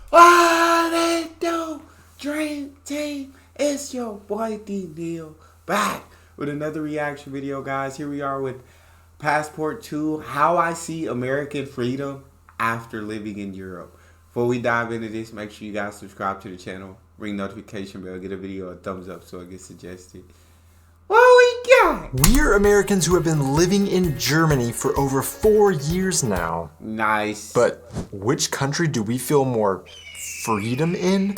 What it do, Dream Team? It's your boy D Neal back with another reaction video, guys. Here we are with Passport 2, How I See American Freedom After Living in Europe. Before we dive into this, make sure you guys subscribe to the channel, ring notification bell, get a video a thumbs up so it gets suggested. What we got? We're Americans who have been living in Germany for over 4 years now. Nice. But which country do we feel more freedom in?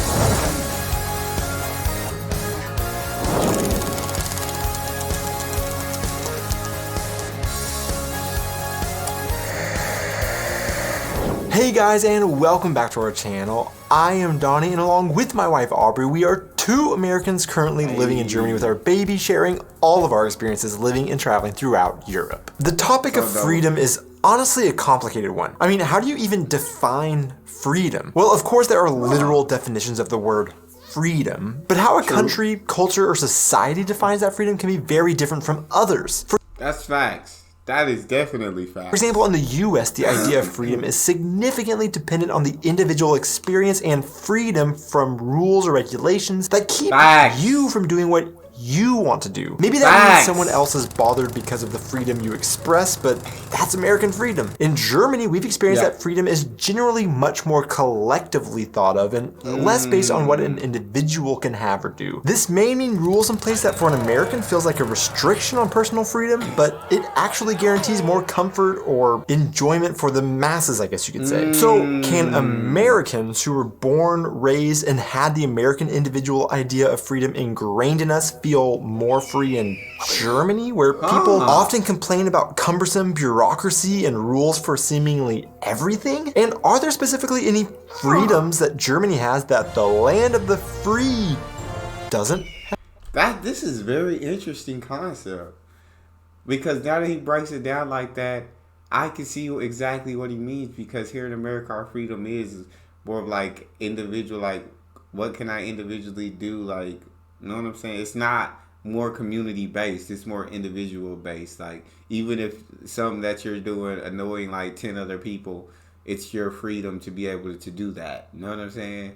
Hey guys, and welcome back to our channel. I am Donnie, and along with my wife Aubrey, we are two Americans currently living in Germany with our baby, sharing all of our experiences living and traveling throughout Europe. The topic of freedom is honestly a complicated one. I mean, how do you even define freedom? Well, of course there are literal definitions of the word freedom, but how a country, culture, or society defines that freedom can be very different from others. That's facts. That is definitely facts. For example, in the US, the idea of freedom is significantly dependent on the individual experience and freedom from rules or regulations that keep you from doing what you want to do. Maybe that means someone else is bothered because of the freedom you express, but that's American freedom. In Germany, we've experienced that freedom is generally much more collectively thought of and less based on what an individual can have or do. This may mean rules in place that for an American feels like a restriction on personal freedom, but it actually guarantees more comfort or enjoyment for the masses, I guess you could say. So can Americans who were born, raised, and had the American individual idea of freedom ingrained in us feel more free in Germany, where people often complain about cumbersome bureaucracy and rules for seemingly everything? And are there specifically any freedoms that Germany has that the land of the free doesn't have? This is very interesting concept, because now that he breaks it down like that, I can see exactly what he means, because here in America our freedom is more of like individual, like what can I individually do, like, you know what I'm saying? It's not more community based. It's more individual based. Like, even if something that you're doing annoying like 10 other people, it's your freedom to be able to do that. You know what I'm saying?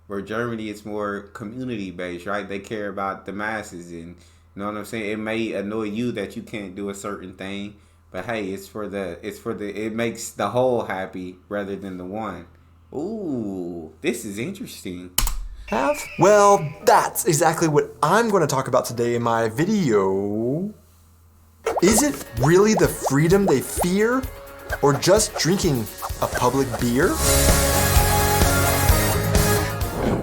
Where Germany, it's more community based, right? They care about the masses, and you know what I'm saying? It may annoy you that you can't do a certain thing, but hey, it makes the whole happy rather than the one. Ooh, this is interesting. Have? Well, that's exactly what I'm going to talk about today in my video. Is it really the freedom they fear, or just drinking a public beer?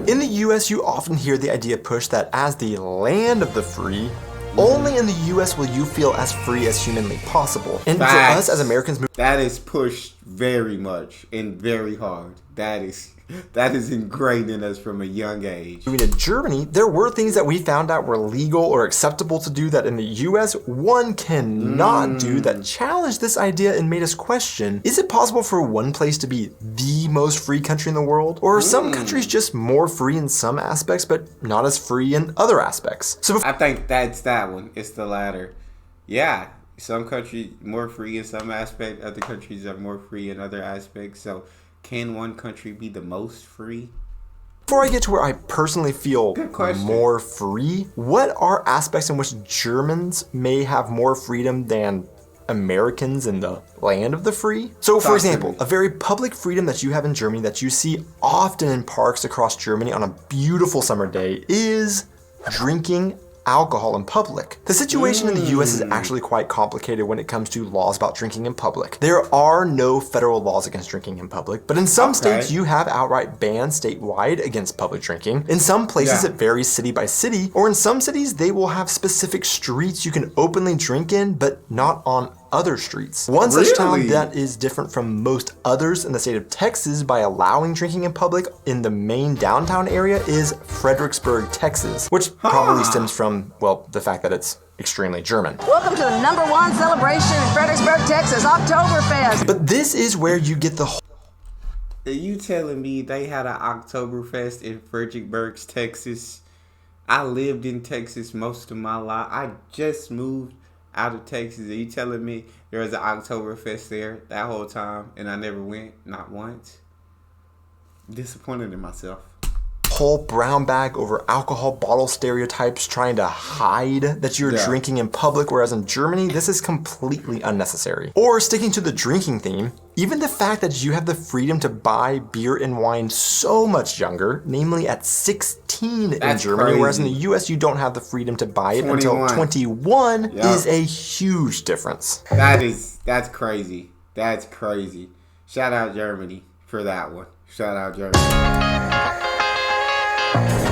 In the US, you often hear the idea pushed that as the land of the free, only in the US will you feel as free as humanly possible. And for us as Americans, that is pushed very much and very hard. That is ingrained in us from a young age. Moving to Germany, there were things that we found out were legal or acceptable to do that in the US one cannot do, that challenged this idea and made us question, is it possible for one place to be the most free country in the world? Or are some countries just more free in some aspects but not as free in other aspects? So I think that's that one. It's the latter. Yeah. Some countries more free in some aspect, other countries are more free in other aspects. So can one country be the most free? Before I get to where I personally feel more free, what are aspects in which Germans may have more freedom than Americans in the land of the free? So for example, a very public freedom that you have in Germany that you see often in parks across Germany on a beautiful summer day is drinking alcohol in public. The situation in the US is actually quite complicated when it comes to laws about drinking in public. There are no federal laws against drinking in public, but in some states you have outright bans statewide against public drinking. In some places it varies city by city, or in some cities they will have specific streets you can openly drink in, but not on other streets. One such town that is different from most others in the state of Texas by allowing drinking in public in the main downtown area is Fredericksburg, Texas, which probably stems from, well, the fact that it's extremely German. Welcome to the #1 celebration in Fredericksburg, Texas, Oktoberfest. But this is where you get the whole... Are you telling me they had an Oktoberfest in Fredericksburg, Texas? I lived in Texas most of my life. I just moved out of Texas. Are you telling me there was an Oktoberfest there that whole time and I never went, not once? disappointed in myself. Whole brown bag over alcohol bottle stereotypes trying to hide that you're drinking in public, whereas in Germany, this is completely unnecessary. Or sticking to the drinking theme, even the fact that you have the freedom to buy beer and wine so much younger, namely at 16 in Germany, crazy. whereas in the US, you don't have the freedom to buy it 21. until 21 is a huge difference. That's crazy. That's crazy. Shout out Germany for that one. Shout out Germany.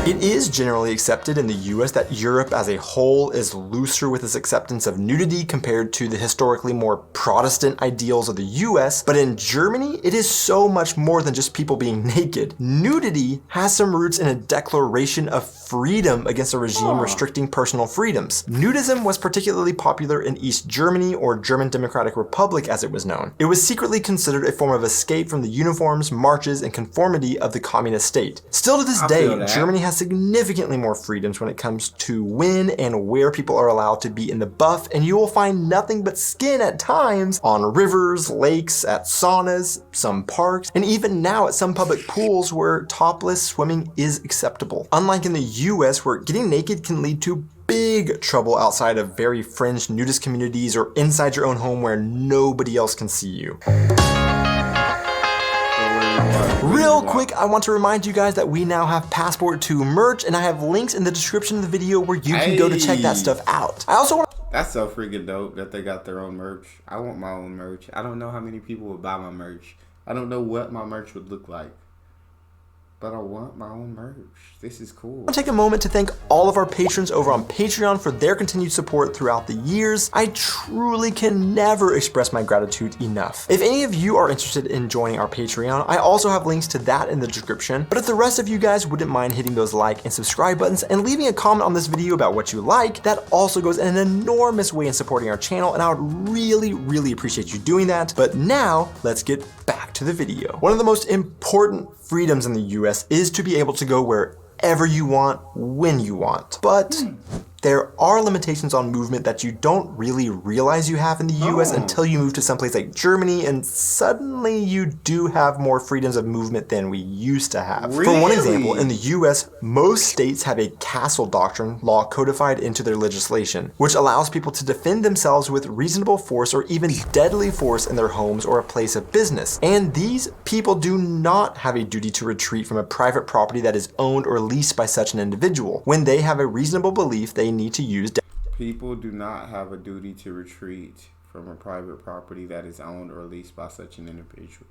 It is generally accepted in the US that Europe as a whole is looser with its acceptance of nudity compared to the historically more Protestant ideals of the US, but in Germany, it is so much more than just people being naked. Nudity has some roots in a declaration of freedom against a regime restricting personal freedoms. Nudism was particularly popular in East Germany, or German Democratic Republic as it was known. It was secretly considered a form of escape from the uniforms, marches, and conformity of the communist state. Still to this day, Germany has significantly more freedoms when it comes to when and where people are allowed to be in the buff, and you will find nothing but skin at times on rivers, lakes, at saunas, some parks, and even now at some public pools where topless swimming is acceptable. Unlike in the US, where getting naked can lead to big trouble outside of very fringe nudist communities or inside your own home where nobody else can see you. Real quick, I want to remind you guys that we now have Passport 2 merch, and I have links in the description of the video where you can go to check that stuff out. I also want That's so freaking dope that they got their own merch. I want my own merch. I don't know how many people would buy my merch. I don't know what my merch would look like. But I want my own merch. This is cool. I'll take a moment to thank all of our patrons over on Patreon for their continued support throughout the years. I truly can never express my gratitude enough. If any of you are interested in joining our Patreon, I also have links to that in the description. But if the rest of you guys wouldn't mind hitting those like and subscribe buttons and leaving a comment on this video about what you like, that also goes an enormous way in supporting our channel, and I would really appreciate you doing that. But now, let's get back to the video. One of the most important freedoms in the US is to be able to go wherever you want, when you want. But there are limitations on movement that you don't really realize you have in the US until you move to someplace like Germany, and suddenly you do have more freedoms of movement than we used to have. Really? For one example, in the US, most states have a castle doctrine law codified into their legislation, which allows people to defend themselves with reasonable force or even deadly force in their homes or a place of business. And these people do not have a duty to retreat from a private property that is owned or leased by such an individual when they have a reasonable belief they need to use. People do not have a duty to retreat from a private property that is owned or leased by such an individual.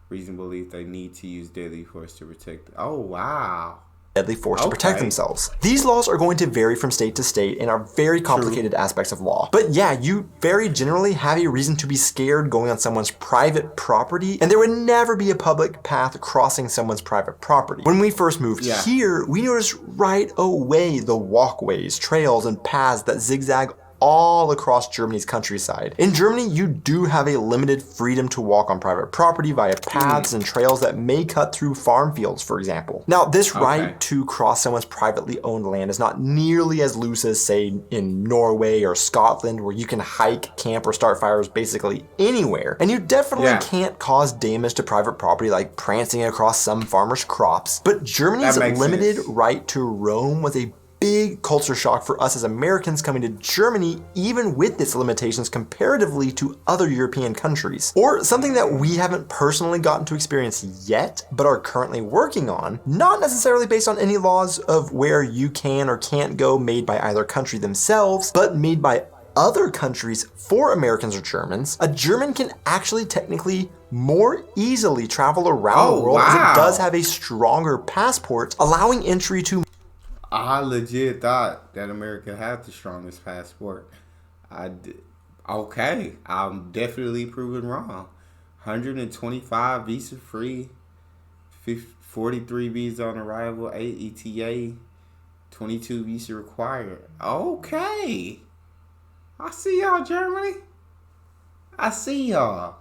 Reason belief they need to use deadly force to protect. Oh, wow. Deadly force to protect themselves. These laws are going to vary from state to state and are very complicated aspects of law. But yeah, you very generally have a reason to be scared going on someone's private property, and there would never be a public path crossing someone's private property. When we first moved here, we noticed right away the walkways, trails, and paths that zigzag all across Germany's countryside. In Germany, you do have a limited freedom to walk on private property via paths and trails that may cut through farm fields, for example. Now, this right to cross someone's privately owned land is not nearly as loose as, say, in Norway or Scotland, where you can hike, camp, or start fires basically anywhere. And you definitely can't cause damage to private property like prancing across some farmer's crops. But Germany's limited right to roam was a big culture shock for us as Americans coming to Germany, even with its limitations comparatively to other European countries. Or something that we haven't personally gotten to experience yet, but are currently working on, not necessarily based on any laws of where you can or can't go made by either country themselves, but made by other countries for Americans or Germans. A German can actually technically more easily travel around the world as it does have a stronger passport, allowing entry to. I legit thought that America had the strongest passport. Okay, I'm definitely proven wrong. 125 visa free, 43 visa on arrival, 8 ETA, 22 visa required. Okay, I see y'all, Germany. I see y'all.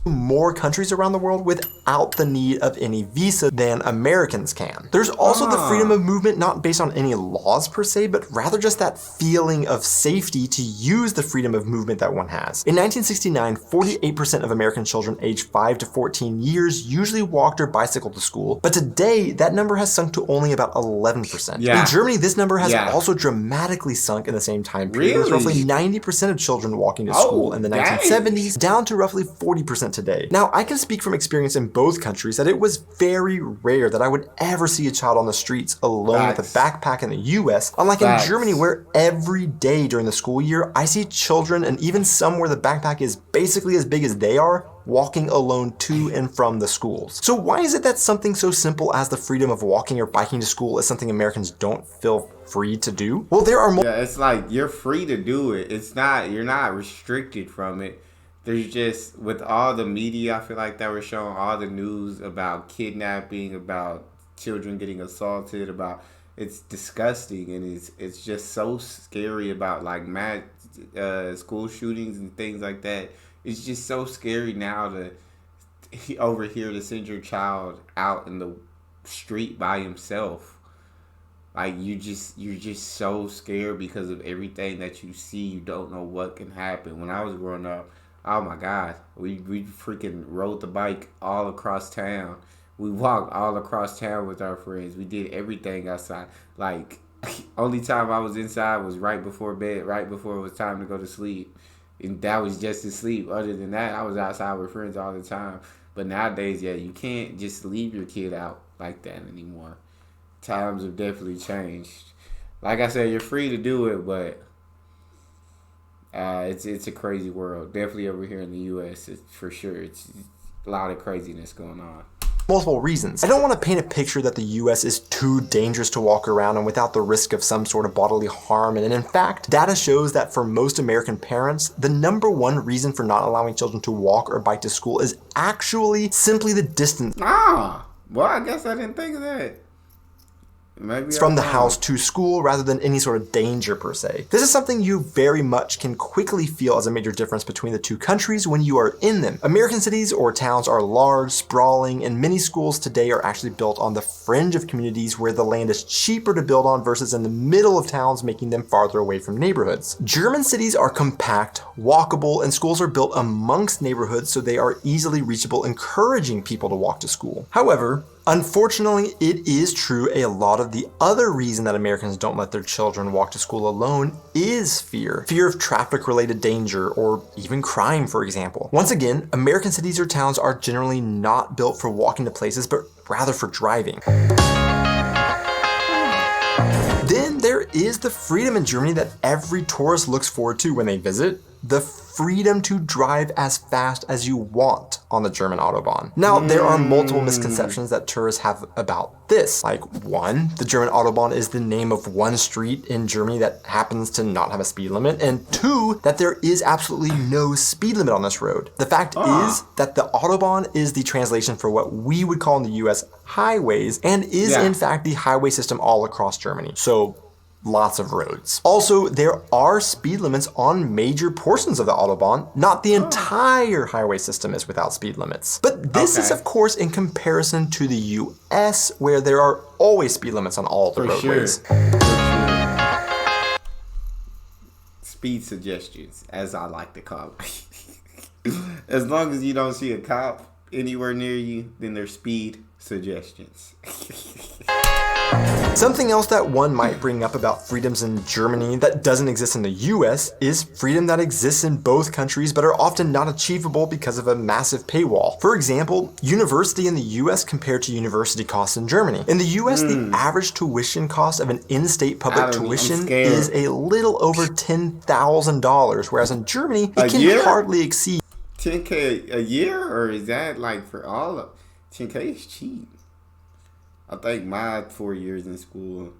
more countries around the world without the need of any visa than Americans can. There's also the freedom of movement not based on any laws per se, but rather just that feeling of safety to use the freedom of movement that one has. In 1969, 48% of American children aged 5 to 14 years usually walked or bicycled to school, but today that number has sunk to only about 11%. In Germany, this number has also dramatically sunk in the same time period, with roughly 90% of children walking to school in the 1970s, down to roughly 40% today. Now, I can speak from experience in both countries that it was very rare that I would ever see a child on the streets alone with a backpack in the US, unlike in Germany where every day during the school year, I see children, and even some where the backpack is basically as big as they are, walking alone to and from the schools. So why is it that something so simple as the freedom of walking or biking to school is something Americans don't feel free to do? Well, there are more. Yeah, it's like you're free to do it. You're not restricted from it. There's just, with all the media, I feel like that we're showing all the news about kidnapping, about children getting assaulted, about, it's disgusting, and it's just so scary about like school shootings and things like that. It's just so scary now to send your child out in the street by himself. Like you're just so scared because of everything that you see. You don't know what can happen. When I was growing up, oh my God, we freaking rode the bike all across town. We walked all across town with our friends. We did everything outside. Like, only time I was inside was right before bed, right before it was time to go to sleep. And that was just to sleep. Other than that, I was outside with friends all the time. But nowadays, you can't just leave your kid out like that anymore. Times have definitely changed. Like I said, you're free to do it, but it's a crazy world. Definitely over here in the U.S., for sure. It's a lot of craziness going on. Multiple reasons. I don't want to paint a picture that the US is too dangerous to walk around and without the risk of some sort of bodily harm. And in fact, data shows that for most American parents, the number one reason for not allowing children to walk or bike to school is actually simply the distance. Well, I guess I didn't think of that. Maybe from the house to school rather than any sort of danger per se. This is something you very much can quickly feel as a major difference between the two countries when you are in them. American cities or towns are large, sprawling, and many schools today are actually built on the fringe of communities where the land is cheaper to build on versus in the middle of towns, making them farther away from neighborhoods. German cities are compact, walkable, and schools are built amongst neighborhoods so they are easily reachable, encouraging people to walk to school. However, unfortunately, it is true a lot of the other reason that Americans don't let their children walk to school alone is fear. Fear of traffic-related danger or even crime, for example. Once again, American cities or towns are generally not built for walking to places, but rather for driving. Then there is the freedom in Germany that every tourist looks forward to when they visit. The freedom to drive as fast as you want on the German Autobahn. Now, there are multiple misconceptions that tourists have about this. Like, one, the German Autobahn is the name of one street in Germany that happens to not have a speed limit, and two, that there is absolutely no speed limit on this road. The fact is that the Autobahn is the translation for what we would call in the US highways, and is in fact the highway system all across Germany. So, lots of roads. Also, there are speed limits on major portions of the Autobahn. Not the entire highway system is without speed limits. But this is, of course, in comparison to the US, where there are always speed limits on all the roadways. Sure. Speed suggestions, as I like to call it. As long as you don't see a cop anywhere near you, then they're speed suggestions. Something else that one might bring up about freedoms in Germany that doesn't exist in the US is freedom that exists in both countries but are often not achievable because of a massive paywall. For example, university in the US compared to university costs in Germany. In the US, the average tuition cost of an in-state public tuition is a little over $10,000, whereas in Germany, it can hardly exceed $10K a year, or is that like for all of 10K is cheap. I think my 4 years in school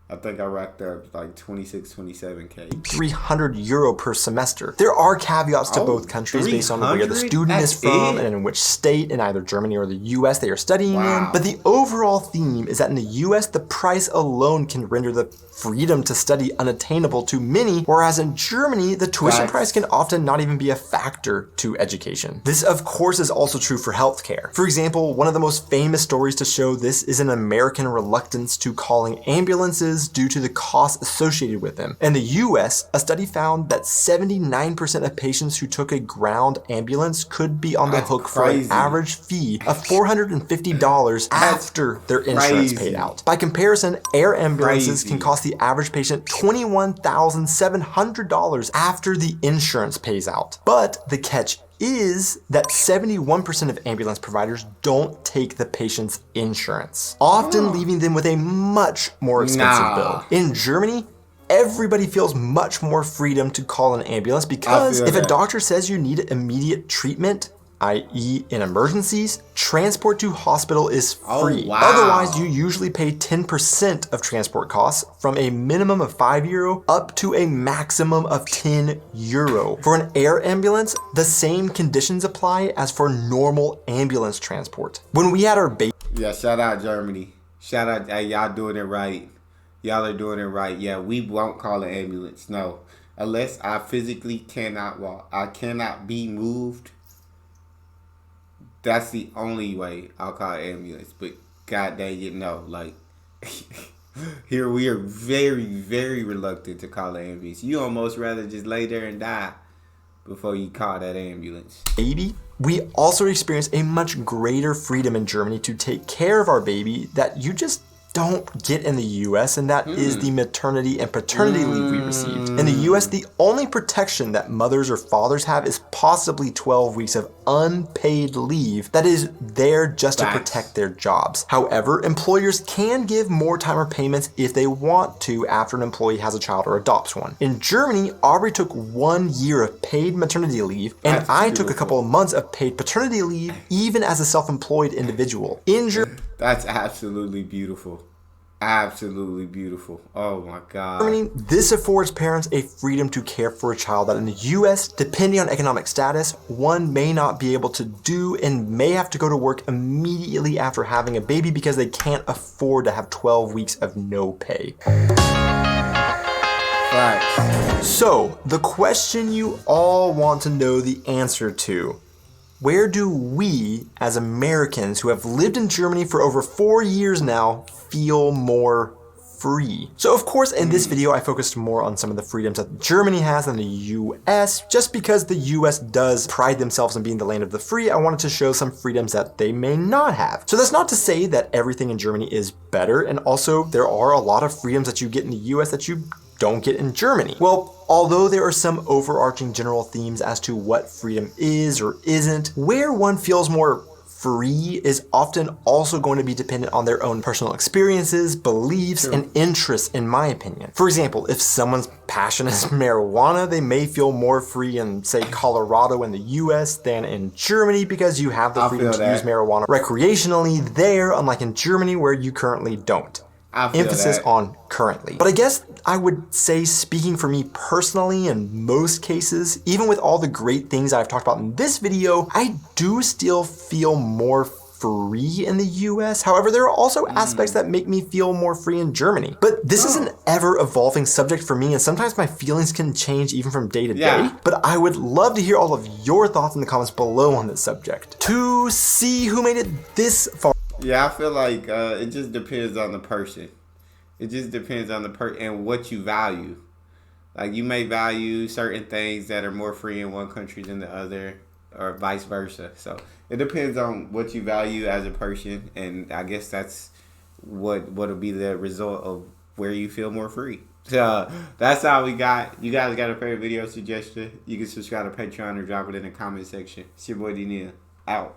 I think I racked up like 26, 27K. 300 euro per semester. There are caveats to both countries based on where the student is from and in which state in either Germany or the US they are studying in. But the overall theme is that in the US, the price alone can render the freedom to study unattainable to many, whereas in Germany, the tuition price can often not even be a factor to education. This, of course, is also true for healthcare. For example, one of the most famous stories to show this is an American reluctance to calling ambulances due to the costs associated with them. In the US, a study found that 79% of patients who took a ground ambulance could be on the hook for an average fee of $450 after their insurance paid out. By comparison, air ambulances can cost the average patient $21,700 after the insurance pays out. But the catch is that 71% of ambulance providers don't take the patient's insurance, often leaving them with a much more expensive bill. In Germany, everybody feels much more freedom to call an ambulance because if a doctor says you need immediate treatment, i.e. in emergencies, transport to hospital is free. Otherwise, you usually pay 10% of transport costs from a minimum of €5 up to a maximum of €10. For an air ambulance, the same conditions apply as for normal ambulance transport. When we had our baby... Yeah, shout out Germany. Shout out, hey, y'all doing it right. Y'all are doing it right. Yeah, we won't call an ambulance, no. Unless I physically cannot walk. I cannot be moved. That's the only way I'll call an ambulance. But god dang it, no. Like, here we are very, very reluctant to call an ambulance. You almost rather just lay there and die before you call that ambulance. Baby? We also experience a much greater freedom in Germany to take care of our baby that you just don't get in the US, and that is the maternity and paternity leave we received. In the US, the only protection that mothers or fathers have is possibly 12 weeks of unpaid leave that is there just to protect their jobs. However, employers can give more time or payments if they want to after an employee has a child or adopts one. In Germany, Aubrey took 1 year of paid maternity leave, and I took a couple of months of paid paternity leave even as a self-employed individual. In Germany, that's absolutely beautiful. Absolutely beautiful. Oh my god. Germany, this affords parents a freedom to care for a child that in the US, depending on economic status, one may not be able to do and may have to go to work immediately after having a baby because they can't afford to have 12 weeks of no pay. Facts. So, the question you all want to know the answer to: where do we, as Americans who have lived in Germany for over 4 years now, feel more free? So of course, in this video, I focused more on some of the freedoms that Germany has than the US. Just because the US does pride themselves on being the land of the free, I wanted to show some freedoms that they may not have. So that's not to say that everything in Germany is better, and also there are a lot of freedoms that you get in the US that you don't get in Germany. Well, although there are some overarching general themes as to what freedom is or isn't, where one feels more free is often also going to be dependent on their own personal experiences, beliefs, and interests, in my opinion. For example, if someone's passion is marijuana, they may feel more free in, say, Colorado in the US than in Germany because you have the freedom to use marijuana recreationally there, unlike in Germany where you currently don't. Emphasis on currently. But I guess I would say, speaking for me personally, in most cases, even with all the great things I've talked about in this video, I do still feel more free in the US. However, there are also aspects that make me feel more free in Germany. But this is an ever-evolving subject for me, and sometimes my feelings can change even from day to day. But I would love to hear all of your thoughts in the comments below on this subject. To see who made it this far. Yeah, I feel like it just depends on the person. It just depends on the person and what you value. Like, you may value certain things that are more free in one country than the other, or vice versa. So it depends on what you value as a person, and I guess that's what'll be the result of where you feel more free. So that's all we got. You guys got a favorite video suggestion? You can subscribe to Patreon or drop it in the comment section. It's your boy Neal. Out.